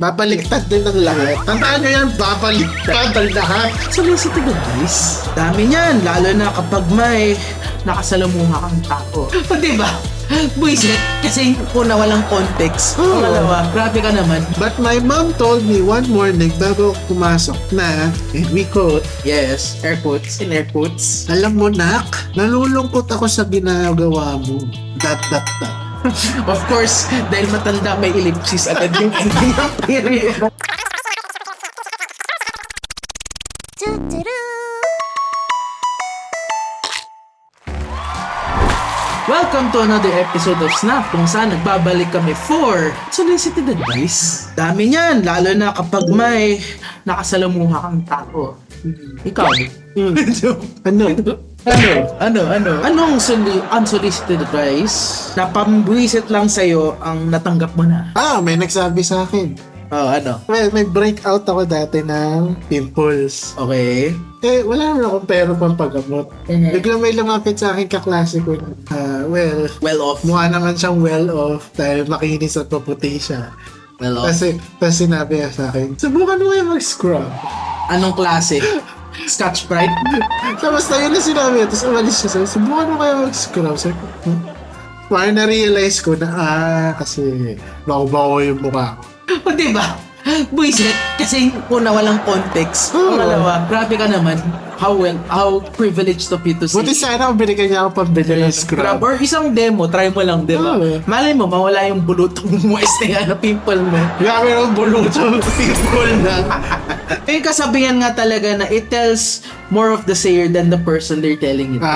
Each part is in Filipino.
Babaliktad din ng lahat. Tandaan nyo yan, babaliktad ang lahat. Solicited advice. Dami niyan, lalo na kapag may nakasalamuha kang tao. O diba? Buisit, kasi una walang context. Oo. Pangalawa, grabe ka naman. But my mom told me one morning bago ako pumasok na, and we quote, Yes, air quotes, in air quotes. alam mo nak, nalulungkot ako sa ginagawa mo. Dot. Of course, dahil matanda may ellipsis agad yung period. Welcome to another episode of Snap kung saan nagbabalik kami for solicited advice. Dami niyan, lalo na kapag may nakasalamuha kang tao. Ikaw? Ano? Anong unsolicited advice na pambuisit lang sa'yo ang natanggap mo na? May nagsabi sa akin. Oh, ano? Well, may breakout ako dati ng pimples. Okay. Wala naman akong pera pang paggamot. Mhm. Biglang may lumapit sa akin kaklase ko. Well off. Mukha naman siyang well off dahil makinis at maputi siya. Well off. Kasi sinabi niya sa akin, subukan mo kayo mag-scrub. Anong klase? Scotch Brite? Tapos na yun na sinabi niya, tapos umalis siya. Sabi, subukan mo kayo mag-scrub. Sabi ko, parang na-realize ko na, kasi bago-bago yung mukha ko. O diba? Buisit, kasi una walang context. Oo. Pangalawa, grabe ka naman. How privileged of you to see. Buti sana kung binigyan niya ako pambili ng scrub. Or isang demo, try mo lang, di ba? Oo. Malay mo, mawala yung bulutong moist na yan, na pimple mo. Grabe ng bulutong pimple na. Eh, kasabihan nga talaga na it tells more of the sayer than the person they're telling it to.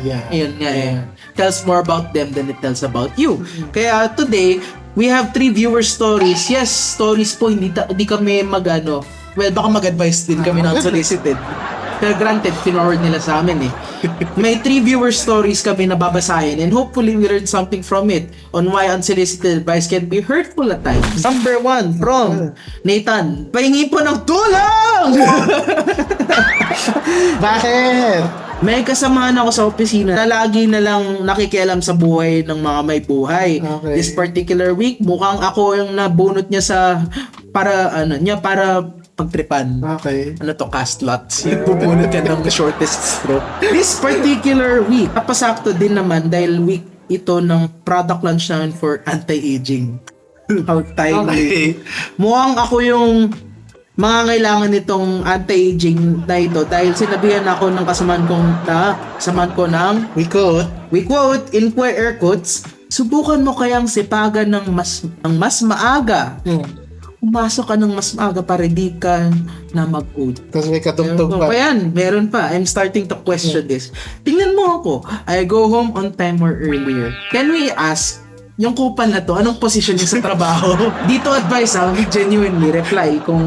Yeah. Ayun nga eh. Tells more about them than it tells about you. Kaya today, we have 3 viewer stories. Yes, stories po, hindi kami well, baka mag-advise din kami ng unsolicited. Pero granted, forward nila sa amin eh. May 3 viewer stories kami na babasahin and hopefully we learn something from it on why unsolicited advice can be hurtful at times. Number 1 from Nathan. Pahingi po ng tulong! Bakit? May kasamahan ako sa opisina na lagi na lang nakikialam sa buhay ng mga may buhay. Okay. This particular week, mukhang ako yung nabunot niya para pagtripan. Okay. Ano to, cast lots. Yung bubunot ka ng shortest straw. This particular week, napasakto din naman dahil week ito ng product launch namin for anti-aging. How timely. Okay. Mukhang ako yung mangangailangan nitong anti-aging na ito dahil sinabihan ako ng kasamaan ko ng We quote, in air quotes, subukan mo kayang sipagan ng mas maaga. Umasok ka ng mas maaga para di ka na mag-oat. Tapos may katugtog pa. Ayan, meron pa. I'm starting to question this. Tingnan mo ako. I go home on time or earlier. Can we ask, yung kupal na to, anong position niya sa trabaho? Dito advice genuinely reply kung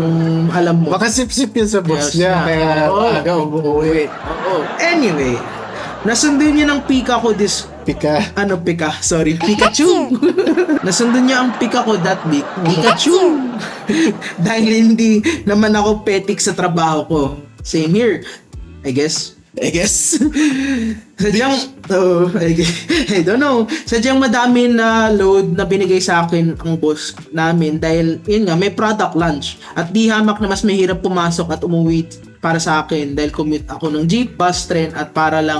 alam mo. Baka sip-sip yun sa boss Yes, niya. na. Kaya Oo. aga umuwi. Oo. Anyway, nasundo niya ng pika ko Pikachu. Nasundo niya ang pika ko that week. Pikachu. Dahil hindi naman ako petik sa trabaho ko. Same here. I guess. Sadyang, I don't know. Sadyang madami na load na binigay sa akin ang boss namin dahil, yun nga, may product launch. At di hamak na mas mahirap pumasok at umuwi para sa akin dahil commute ako ng jeep, bus, train at para lang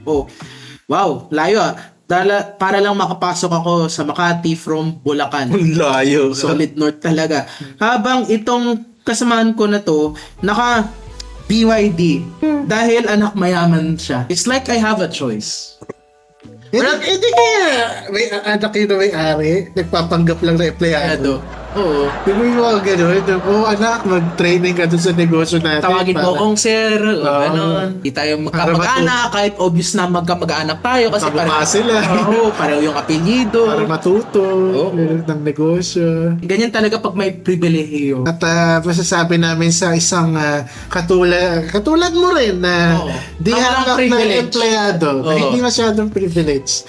wow, layo ah. Para lang makapasok ako sa Makati from Bulacan. Layo. Solid north talaga. Habang itong kasamahan ko na to, naka BYD. Dahil anak mayaman siya. It's like I have a choice. Hindi kaya may anak yun na may-ari, nagpapanggap lang na empleyado. Oo. Di mo yung mga gano'n, anak, mag-training ka dun sa negosyo natin. Tawagin mo kong sir, gano'n. Di tayo magkamag-anak, kahit obvious na magkamag-anak tayo kasi Kamukha sila. Oo, pareho yung apelyido. Para matuto Oo. ng negosyo. Ganyan talaga pag may pribilehiyo. At masasabi namin sa isang katulad mo rin na di Ang walang hangak na privilege. empleyado, na Oo. hindi masyadong privilege,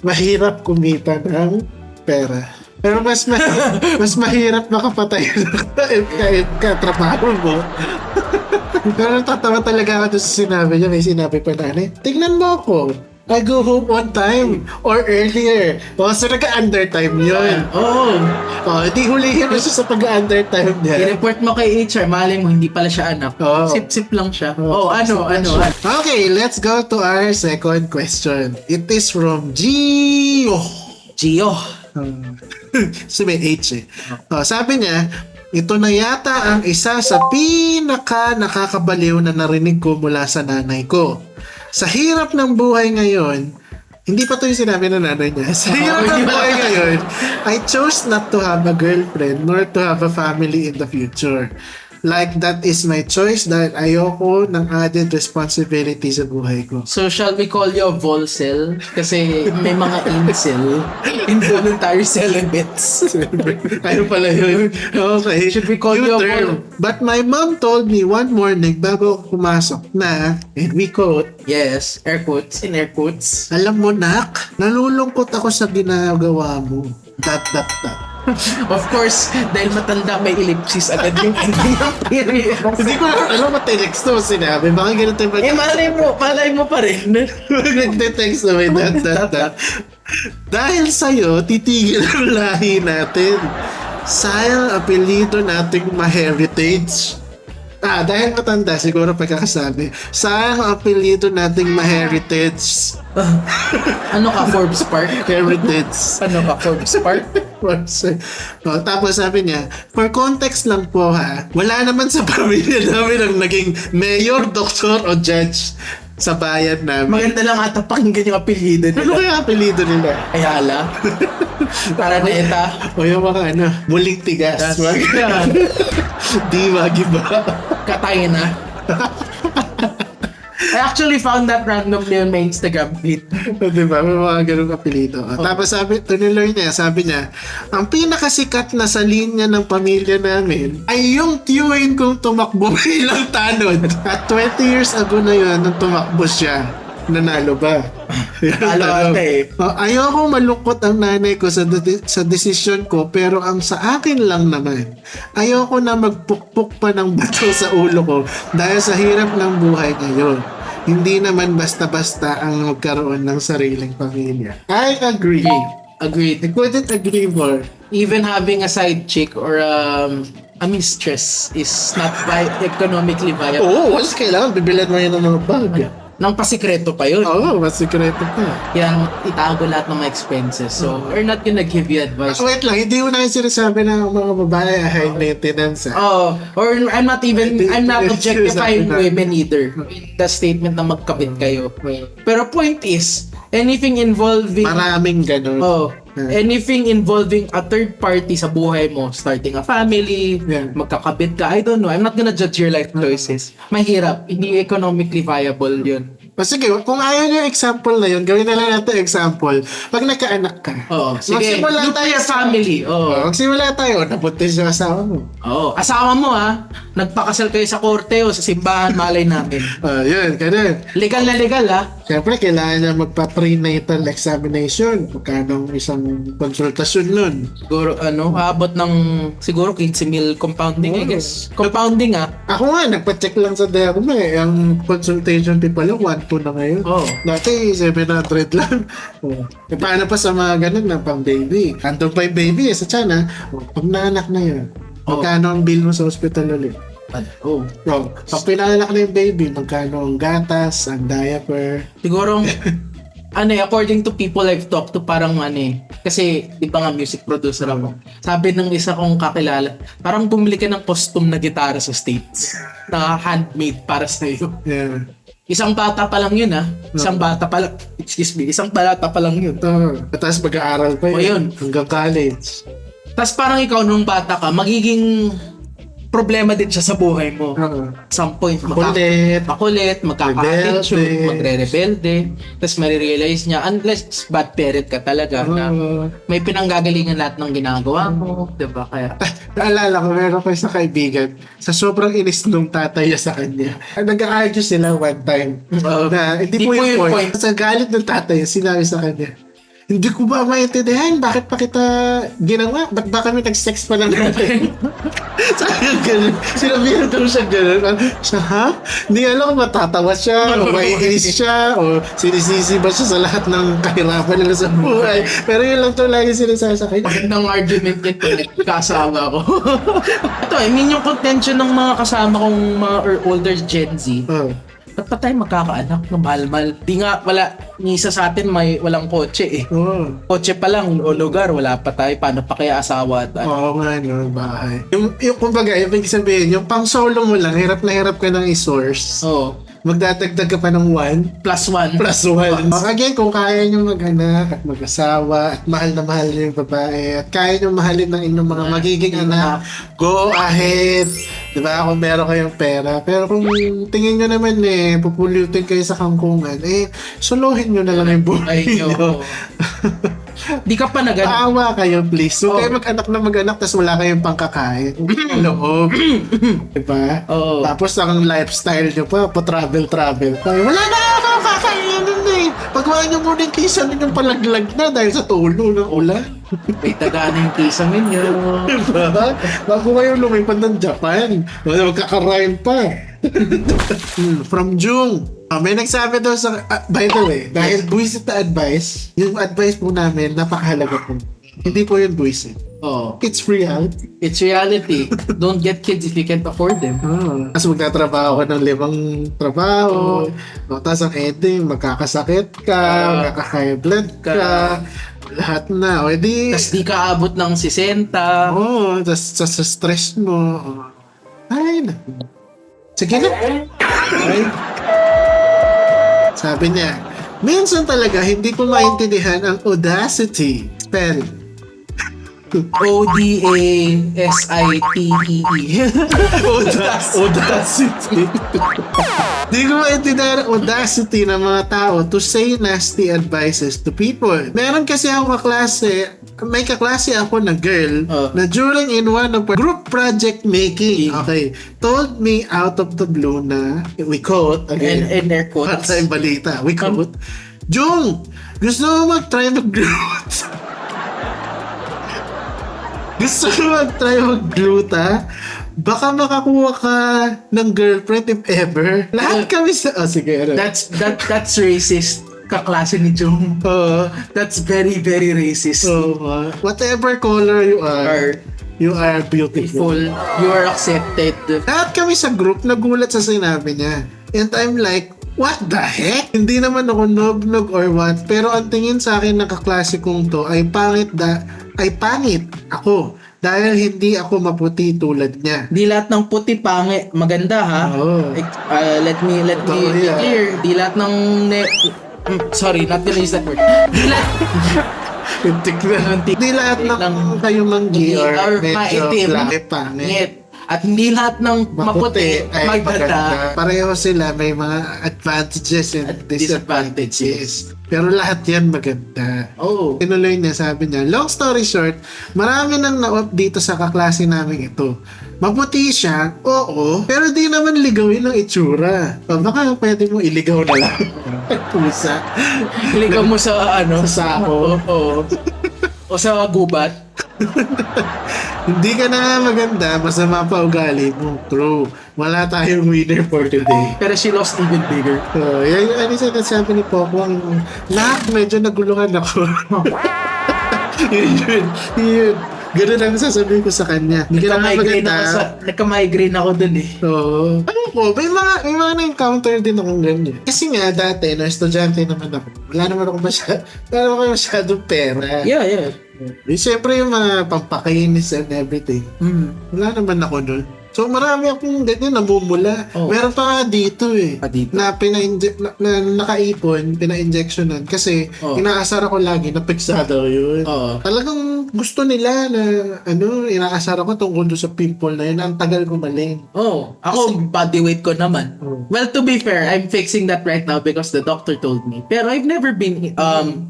mahirap kumita ng pera. Pero mas mahirap makapatay ng katrabaho mo. Pero natatawa talaga ako doon sa sinabi niya. May sinabi pa na, tingnan mo ako. I go home on time or earlier. So nag-under time yun. Oo. Di hulihin mo siya sa pag-under time niya. I-report mo kay HR, malay mo, hindi pala siya anak. Oo. Sip-sip lang siya. Ano? Okay, let's go to our second question. It is from Gio. Gio. Kasi may H eh. Sabi niya, ito na yata ang isa sa nakakabaliw na narinig ko mula sa nanay ko. Sa hirap ng buhay ngayon, hindi pa ito yung sinabi ng nanay niya. Sa hirap ng buhay ngayon, I chose not to have a girlfriend nor to have a family in the future. Like, that is my choice dahil ayoko ng added responsibility sa buhay ko. So, shall we call you a volcel? Kasi may mga incel. Involuntary celibates. Ayun pala yun. Okay. Should we call you a term. But my mom told me one morning bago ako pumasok na, and we quote, Yes, air quotes. In air quotes. alam mo, nak, nalulungkot ako sa ginagawa mo. Dot. Of course, dahil matanda may ellipsis agad yung ending ng period. Hindi ko alam matinext to sinabi. Baka ganito yung malay mo pa rin. nagte-text na may dot. Dahil sa'yo, titigil ang lahi natin. Sayang apelido nating ma-heritage. Dahil matanda, siguro pagkakasabi. Sayang apelido nating ma-heritage. Ano ka, Forbes Park? Heritage. Ano ka, Forbes Park? Tapos sabi niya, for context lang po ha, wala naman sa pamilya namin ang naging mayor, doktor o judge sa bayan namin. Maganda lang ata pakinggan yung apelyido Ano nila. kaya apelido nila? Ayala. Taraneta. O yung mga muling tigas. Di magiba. Katay na. I actually found that randomly on my Instagram feed. Diba? May mga ganung apelido. Tapos tinuloy niya, sabi niya, ang pinakasikat na sa linya ng pamilya namin ay yung tiyuhin kong tumakbo bilang tanod. At 20 years ago na yun, nung tumakbo siya, nanalo ba? Talo ate. Ayoko malungkot ang nanay ko sa desisyon ko, pero ang sa akin lang naman, ayoko na magpukpok pa ng bato sa ulo ko dahil sa hirap ng buhay ngayon. Hindi naman basta-basta ang magkaroon ng sariling pamilya. I agree. Agreed. I couldn't agree more. Even having a side chick or a mistress is not economically viable. Oo, once kailangan, bibilan mo yun ng mga bag. Nang pasikreto pa yun. Oo, mas sikreto pa. Yan, itago lahat ng mga expenses. So, we're not gonna give you advice. Wait lang, hindi mo na yung sinasabi na ang mga babae ay high maintenance. Oh, or I'm not objectifying women either. The statement na magkabit kayo. Pero point is, anything involving Maraming ganun. anything involving a third party sa buhay mo, starting a family, magkakabit ka, I don't know. I'm not gonna judge your life choices. Mahirap, hindi economically viable yun. Sige, kung ayaw nyo yung example na yun, gawin na lang natin example. Pag nagkaanak ka, Sige, magsimula tayo nuclear family. Magsimula tayo, nabuntis yung asawa mo. Asawa mo nagpakasal kayo sa korte o sa simbahan, malay namin. Yun, ganun. Legal na legal Siyempre, kailangan niya magpa-prenatal examination. Magkano isang konsultasyon nun? Siguro, abot ng siguro 15,000 compounding, I guess. Compounding Ako nga, nagpa-check lang sa derma Ang consultation fee pala, 1,200 na ngayon. Dati, 700 lang. Paano pa sa mga ganun na pang baby? Andun pa yung baby sa tiyan pag naanak na yun, magkano ang bill mo sa hospital ulit? Pag pinalak na yung baby, magkano ang gatas, ang diaper? Siguro, according to people I've talked to, parang kasi di ba nga music producer ako. Sabi ng isa kong kakilala, parang bumili ka ng custom na gitara sa States na handmade para sa'yo. Yeah. Isang bata pa lang yun Isang bata pa lang yun. Tapos mag-aaral pa yun. Hanggang college. Tapos parang ikaw nung bata ka, magiging problema din siya sa buhay mo. Some point, makulit, magkaka-attitude, magre-rebelde, tapos marirealize niya, unless bad parent ka talaga, na may pinanggagalingan lahat ng ginagawa mo, diba? Kaya, naalala ko, meron ko isang kaibigan, sa sobrang inis nung tatay niya sa kanya, nag-argue sila one time, na hindi po yung point. Sa galit ng tatay, sinabi sa kanya, hindi ko ba maintindihan bakit pa kita ginawa? Ba't ba kami nag-sex pa lang natin? Sayang ganun. Sinabihan daw siya ganun. Siya, ha? Hindi alam kung matatawa siya, o maiinis siya, o sinisisi ba siya sa lahat ng kahirapan nila sa buhay. Pero yun lang to lagi sinasasakay. Magandang argument yun kung kasama ko. Ito, I mean yung contention ng mga kasama kong mga older Gen Z. Ba't pa tayo magkakaanak na mahal-mahal? Di nga, wala, ni isa sa atin walang kotse eh. Kotse pa lang o lugar, wala pa tayo. Paano pa kaya asawa at Oo nga, no, bahay. Yung kumbaga, ibig sabihin, yung pang solo mo lang, hirap na hirap ka ng i-source. Oo. Magdadagdag ka pa ng 1. +1. Again, kung kaya nyo mag-anak at mag-asawa at mahal na mahal nyo yung babae at kaya nyo mahalin ng inyong mga magiging anak, go ahead. Diba? Kung meron kayong pera. Pero kung tingin nyo naman pupulutin kayo sa kangkungan, suluhin nyo na lang yung buhay nyo. Di ka pa nag- Paawa kayo, please. So, kayo mag-anak na mag-anak tapos wala kayong pangkakain. Loob. Diba? Oo. Tapos ang lifestyle nyo pa travel. Wala na ako kakainin eh. Pagawa nyo muna yung kisa ninyong palaglag na dahil sa tulo ng ulan. May tagaan na yung kisa ninyo. Diba? Bago kayo lumipad ng Japan. Magkakarain pa. From Jung. May nagsabi daw sa, by the way, dahil buwisit na advice, yung advice po namin, napakahalaga po. Hindi po yun buwisit. Oh. It's reality. It's reality. Don't get kids if you can't afford them. Tapos magtatrabaho ka ng 5 trabaho. Tapos ang ending, magkakasakit ka, magkaka-high blood ka, lahat na. O edi... Tapos di ka abot ng 60. Tapos sa stress mo. Ay na. Sige na. Ay. Sabi niya, minsan talaga hindi ko maintindihan ang audacity. Spell. Audacity. Audacity. Di ko maintindihan ang audacity ng mga tao to say nasty advices to people. Meron kasi ako may kaklase ako na girl na during in one of group project making, told me out of the blue na, we quote, again, and air quotes. para sa balita, we quote, Jung, gusto mo mag-try mag-glute? Gusto mo mag-try mag-glute, baka makakuha ka ng girlfriend if ever. Lahat kami sa... sige. That's racist. Kaklase ni Jung. That's very, very racist. Whatever color you are beautiful. You are accepted. Lahat kami sa group nagulat sa sinabi niya. And I'm like, what the heck? Hindi naman ako nog or what. Pero ang tingin sa akin ng kaklase kong to ay pangit ako. Dahil hindi ako maputi tulad niya. Di lahat ng puti pangit maganda ha. Let me be clear. Di lahat ng sorry, not gonna use that word. Di lahat ng kayo manggi or medyo pangit. At hindi lahat ng maputi ay maganda. Pareho sila, may mga advantages and disadvantages. Pero lahat yan maganda. Tinuloy niya, sabi niya, long story short, marami nang na-off dito sa kaklase namin ito. Maputi siya, oo, pero di naman ligawin ang itsura. Baka pwede mo iligaw na lang. Pusa. Iligaw mo sa sa sako. O sa gubat. Hindi ka na nga maganda, masama pa ugali mo. True. Wala tayong winner for today. Pero she lost even bigger. Yan isa sabi ni Popo, medyo naguluhan ako. yun. Ganun ang sasabihin ko sa kanya. Hindi ka na maganda. Nagka-migraine ako dun eh. Ano ko, may mga na-encounter din akong ganyan. Kasi nga dati, estudyante naman ako. Wala naman ako masyadong pera. Yeah. Siyempre yung mga pampakinis and everything. Wala naman ako doon. So marami akong ganyan namumula. Meron pa nga dito na nakaipon, pina-injectionan kasi inaasar ako lagi na piksado yun. Talagang gusto nila na inaasar ako tungkol doon sa pimple na yun. Ang tagal gumaling. Ako body weight ko naman. Well, to be fair, I'm fixing that right now because the doctor told me. Pero I've never been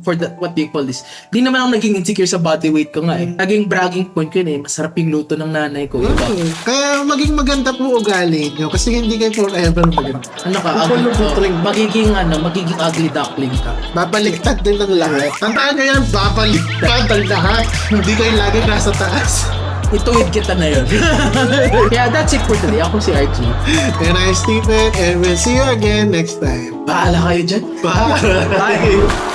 for the, what do you call this? Di naman ako naging insecure sa body weight ko nga eh. Naging bragging point ko yun eh. Masarap yung luto ng nanay ko. Kaya maging maganda po ugali nyo kasi hindi kayo forever maganda. Magiging ugly duckling ka. Babaliktad din ng lahat. Tandaan nyo yan, babaliktad ang lahat. Hindi kayo lagi nasa taas. ituwid kita na yun. Yeah, that's it for today. Ako si RG. And I'm Stephen, and we'll see you again next time. Bahala kayo dyan. Bye! Bye.